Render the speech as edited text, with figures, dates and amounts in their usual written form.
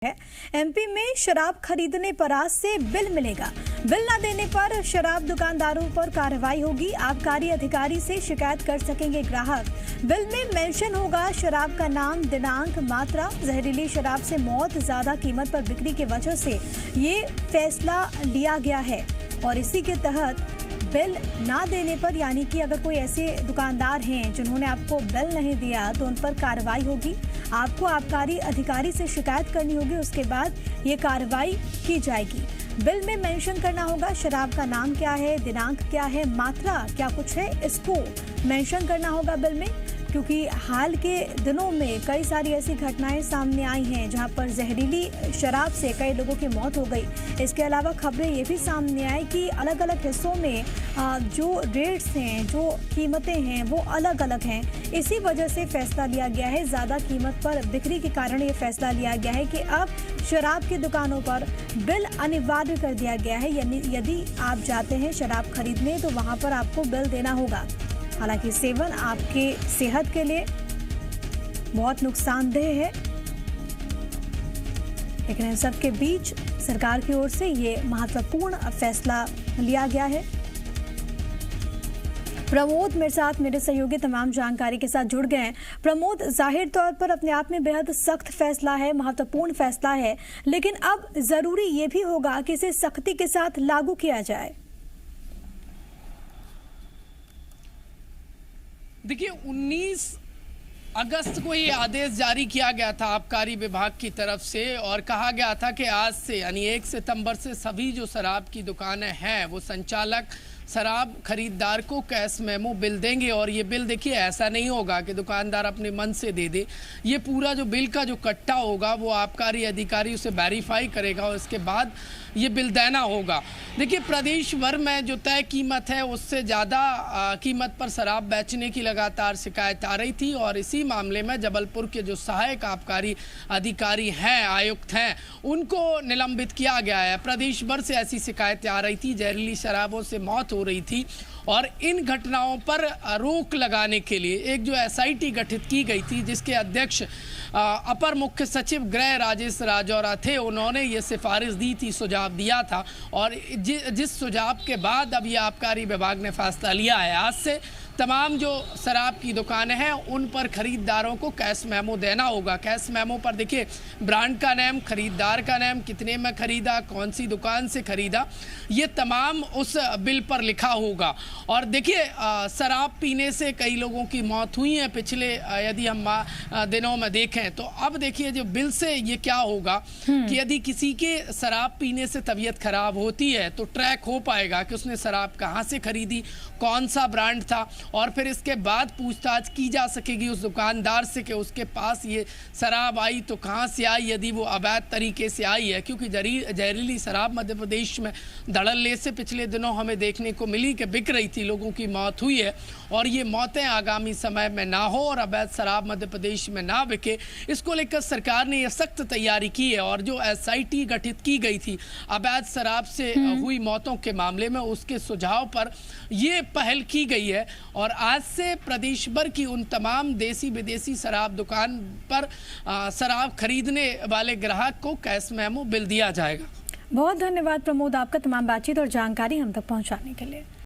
है। एमपी में शराब खरीदने पर आज से बिल मिलेगा। बिल न देने पर शराब दुकानदारों पर कार्रवाई होगी। आबकारी अधिकारी से शिकायत कर सकेंगे ग्राहक। बिल में मेंशन होगा शराब का नाम, दिनांक, मात्रा। जहरीली शराब से मौत, ज्यादा कीमत पर बिक्री की वजह से ये फैसला लिया गया है और इसी के तहत बिल ना देने पर, यानी कि अगर कोई ऐसे दुकानदार हैं जिन्होंने आपको बिल नहीं दिया तो उन पर कार्रवाई होगी। आपको आबकारी अधिकारी से शिकायत करनी होगी, उसके बाद ये कार्रवाई की जाएगी। बिल में मेंशन करना होगा शराब का नाम क्या है, दिनांक क्या है, मात्रा क्या कुछ है, इसको मेंशन करना होगा बिल में। क्योंकि हाल के दिनों में कई सारी ऐसी घटनाएं सामने आई हैं जहां पर जहरीली शराब से कई लोगों की मौत हो गई। इसके अलावा खबरें ये भी सामने आई कि अलग अलग हिस्सों में जो रेट्स हैं, जो कीमतें हैं, वो अलग अलग हैं। इसी वजह से फैसला लिया गया है, ज़्यादा कीमत पर बिक्री के कारण ये फैसला लिया गया है कि अब शराब की दुकानों पर बिल अनिवार्य कर दिया गया है। यानी यदि आप जाते हैं शराब खरीदने तो वहाँ पर आपको बिल देना होगा। हालांकि सेवन आपके सेहत के लिए बहुत नुकसानदेह है, लेकिन इन सब के बीच सरकार की ओर से ये महत्वपूर्ण फैसला लिया गया है। प्रमोद मेरे साथ, मेरे सहयोगी तमाम जानकारी के साथ जुड़ गए हैं। प्रमोद, जाहिर तौर पर अपने आप में बेहद सख्त फैसला है, महत्वपूर्ण फैसला है, लेकिन अब जरूरी ये भी होगा कि इसे सख्ती के साथ लागू किया जाए। देखिए, 19 अगस्त को ये आदेश जारी किया गया था आबकारी विभाग की तरफ से और कहा गया था कि आज से यानी 1 सितंबर से सभी जो शराब की दुकानें हैं वो संचालक शराब खरीदार को कैश मेमो बिल देंगे। और ये बिल देखिए ऐसा नहीं होगा कि दुकानदार अपने मन से दे दे। ये पूरा जो बिल का जो कट्टा होगा वो आबकारी अधिकारी उसे वेरीफाई करेगा और इसके बाद ये बिल देना होगा। देखिए, प्रदेश भर में जो तय कीमत है उससे ज़्यादा कीमत पर शराब बेचने की लगातार शिकायत आ रही थी और इसी मामले में जबलपुर के जो सहायक आबकारी अधिकारी हैं, आयुक्त हैं, उनको निलंबित किया गया है। प्रदेश भर से ऐसी शिकायतें आ रही थी, जहरीली शराबों से मौत हो रही थी और इन घटनाओं पर रोक लगाने के लिए एक जो एसआईटी गठित की गई थी, जिसके अध्यक्ष अपर मुख्य सचिव गृह राजेश राजौरा थे, उन्होंने ये सिफारिश दी थी, सुझाव दिया था और जिस सुझाव के बाद अब ये आबकारी विभाग ने फैसला लिया है। आज से तमाम जो शराब की दुकानें हैं उन पर खरीदारों को कैश मेमो देना होगा। कैश मेमो पर देखिए ब्रांड का नाम, खरीदार का नाम, कितने में खरीदा, कौन सी दुकान से खरीदा, ये तमाम उस बिल पर लिखा होगा। और देखिए, शराब पीने से कई लोगों की मौत हुई है पिछले यदि हम दिनों में देखें तो। अब देखिए जो बिल से ये क्या होगा कि यदि किसी के शराब पीने से तबीयत खराब होती है तो ट्रैक हो पाएगा कि उसने शराब कहाँ से खरीदी, कौन सा ब्रांड था, और फिर इसके बाद पूछताछ की जा सकेगी उस दुकानदार से कि उसके पास ये शराब आई तो कहाँ से आई, यदि वो अवैध तरीके से आई है। क्योंकि जहरीली शराब मध्य प्रदेश में धड़ल्ले से पिछले दिनों हमें देखने को मिली कि बिक रही थी, लोगों की मौत हुई है और ये मौतें आगामी समय में ना हो और अवैध शराब मध्य प्रदेश में ना बिके, इसको लेकर सरकार ने यह सख्त तैयारी की है। और जो एसआईटी गठित की गई थी अवैध शराब से हुई मौतों के मामले में, उसके सुझाव पर ये पहल की गई है और आज से प्रदेश भर की उन तमाम देसी विदेशी शराब दुकान पर शराब खरीदने वाले ग्राहक को कैश मेमो बिल दिया जाएगा। बहुत धन्यवाद प्रमोद, आपका तमाम बातचीत और जानकारी हम तक पहुंचाने के लिए।